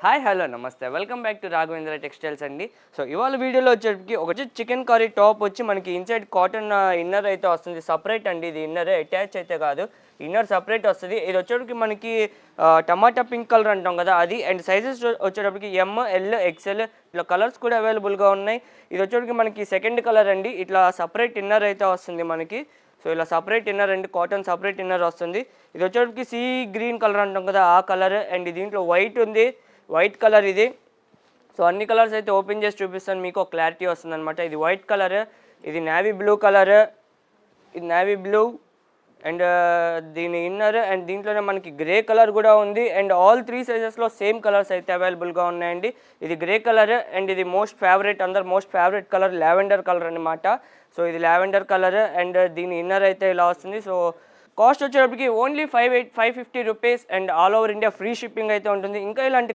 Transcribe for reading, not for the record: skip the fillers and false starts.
Hi hello నమస్తే welcome back to Raghavendra textiles అండి. So ఇవాళ వీడియోలో వచ్చేటికి ఒక చికెన్ కర్రీ టాప్ వచ్చి మనకి ఇన్సైడ్ కాటన్ ఇన్నర్ అయితే వస్తుంది. సపరేట్ అండి, ఇది ఇన్నర్ అటాచ్ అయితే కాదు, ఇన్నర్ సపరేట్ వస్తుంది. ఇది వచ్చేటికి మనకి టమాటా పింక్ కలర్ అంటాం కదా అది. అండ్ సైజెస్ వచ్చేటప్పటికి ML XL ఇట్లా కలర్స్ కూడా అవైలబుల్గా ఉన్నాయి. ఇది వచ్చేటికి మనకి సెకండ్ కలర్ అండి. ఇట్లా సపరేట్ ఇన్నర్ అయితే వస్తుంది మనకి. సో ఇలా సపరేట్ ఇన్నర్ అండి, కాటన్ సపరేట్ ఇన్నర్ వస్తుంది. ఇది వచ్చేటికి సీ గ్రీన్ కలర్ అంటాం కదా ఆ కలర్. అండ్ దీంట్లో వైట్ ఉంది, వైట్ కలర్ ఇది. సో అన్ని కలర్స్ అయితే ఓపెన్ చేసి చూపిస్తాను, మీకు క్లారిటీ వస్తుంది అనమాట. ఇది వైట్ కలర్, ఇది నేవీ బ్లూ కలర్, ఇది నేవీ బ్లూ అండ్ దీని ఇన్నర్. అండ్ దీంట్లోనే మనకి గ్రే కలర్ కూడా ఉంది. అండ్ ఆల్ 3 సైజెస్లో సేమ్ కలర్స్ అయితే అవైలబుల్గా ఉన్నాయండి. ఇది గ్రే కలర్ అండ్ ఇది మోస్ట్ ఫేవరెట్, అందరు most favourite colour lavender colour అనమాట. సో ఇది లావెండర్ కలర్ అండ్ దీని ఇన్నర్ అయితే ఇలా వస్తుంది. సో కాస్ట్ వచ్చేటప్పటికి only 550 rupees and all over India free shipping అయితే ఉంటుంది. ఇంకా ఇలాంటి